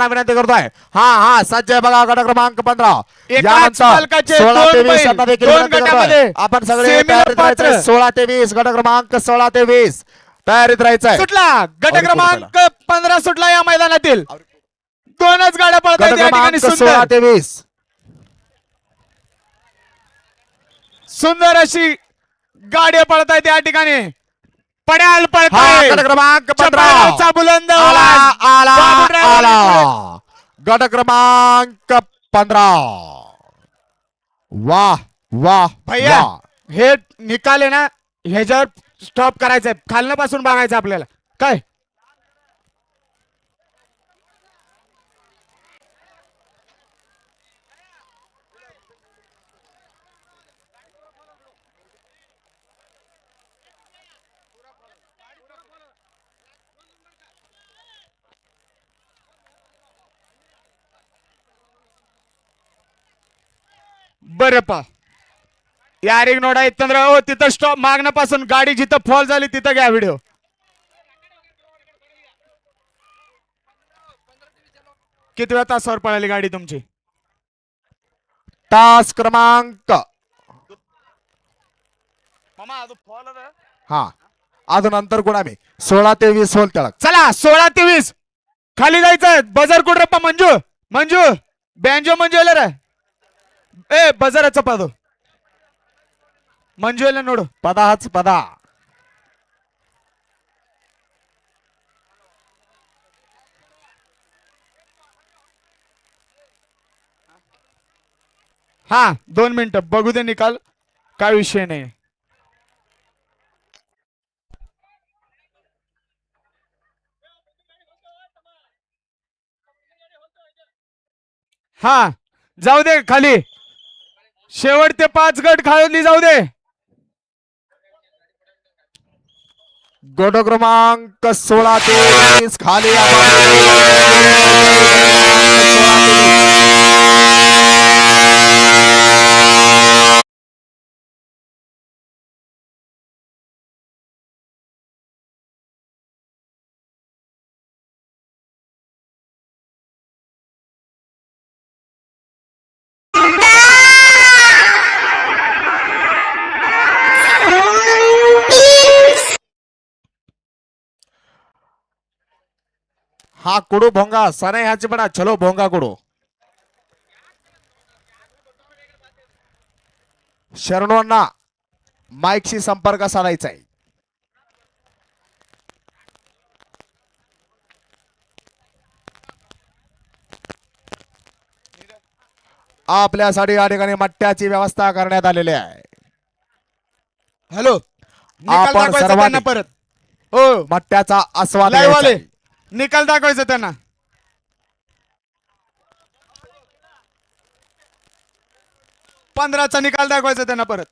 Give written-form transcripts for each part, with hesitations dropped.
विनंती करतोय. हा हा सज्ज आहे बघा गट क्रमांक 15. एकाच मालकाचे 16 ते दोन 20 बैल, आता देखील दोन विनंती गटामध्ये करतोय. आपण सगळे सेमीला तयारीत पात्र. राहायचंय. 16 ते 20 गट क्रमांक 16 ते 20 तयारीत राहायचंय. सुटला गट क्रमांक 15 सुटला या मैदानातील. दोनच गाड्या पळत गट आहेत या ठिकाणी. क्रमांक 16 सुंदर ते 20 सुंदर अशी गाड्या पळत आहेत या ठिकाणी. पड्याल हा पळताय गट क्रमांक 15 चपळगावचा बुलंद आला आवाज. आला बाबू ड्रायव्हर आला गट क्रमांक 15. वाह वाह भैया वाह. हे निकाल आहे ना ह्याच्यावर स्टॉप करायचंय. खालनं पासून बघायचं आपल्याला काय. बरं पा यार एक नोडा इतंद्र हो तिथं स्टॉप मागण्यापासून गाडी जिथं फॉल झाली तिथं घ्या व्हिडिओ. किती वेळा तासावर पळाली गाडी तुमची. तास क्रमांक हा अजून अंतर कोण आम्ही 16 ते 20 होल तळक. चला 16 ते 20 खाली जायचं. बजर कुठं रप्पा मंजू मंजू बँजो मंजू रे ए बजाराचा पादो मंजू नोಡು पदाच पदा. हा 2 मिनिटं बघू दे निकाल. काय विषय नाही. हा जाऊ दे खाली. शेवटचे 5 गट खाली जाऊ दे. गट क्रमांक 16 ते 20 खाली हा कुडू भोंगा सने ह्याची म्हणा चलो भोंगा कुडू. शरणोंना माईकशी संपर्क साधायचा आहे. आपल्यासाठी या ठिकाणी मट्ट्याची व्यवस्था करण्यात आलेली आहे. हॅलो आपण सर्वांनी परत हो मट्ट्याचा आस्वाद लाईव्ह घ्यायचा आले. आहे. निकाल दाखवायचं त्यांना. 15चा निकाल दाखवायचा त्यांना परत.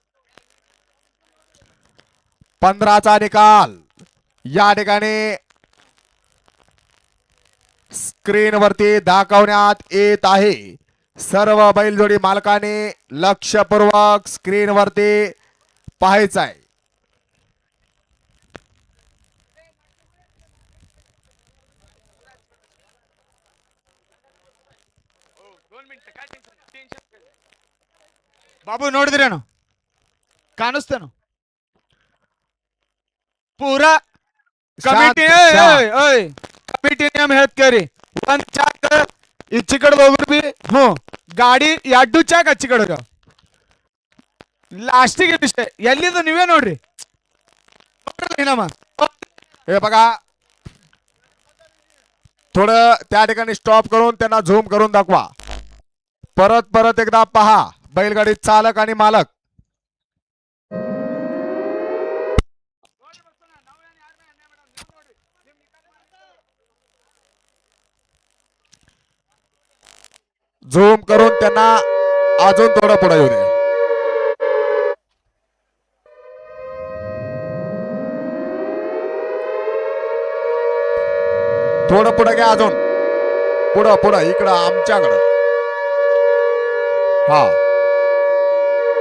15चा निकाल या ठिकाणी स्क्रीन वरती दाखवण्यात येत आहे. सर्व बैलजोडी मालकाने लक्षपूर्वक स्क्रीन वरती पाहायचं आहे. बाबू ನೋಡಿದ್ರೇನು ಕಾಣಿಸ್ತೇನು ಪೂರಾ ಕಮಿಟಿ ಕಮಿಟಿ ನೇಮ್ ಹೇಳ್ತೀರಿ. ಒಂದ್ ಚಾಕ್ ಈಚೆ ಕಡೆ ಹೋಗ್ರಿ ಬಿ ಗಾಡಿ ಎರಡು ಚಾಕ್ ಹಚ್ಚಿ ಕಡೆ ಹೋಗ್ಯಾವ. लास्टिಗೆ ವಿಷಯ ಎಲ್ಲಿದು ನೀವೇ ನೋಡ್ರಿ. हे बघा थोडं त्या ठिकाणी स्टॉप करून त्यांना झूम करून दाखवा. परत परत एकदा पहा बैलगाडी चालक आणि मालक. झूम करून त्यांना अजून थोडं पुढे येऊ दे. थोडं पुढे घ्या अजून पुढं पुढं इकडं आमच्याकडं. हा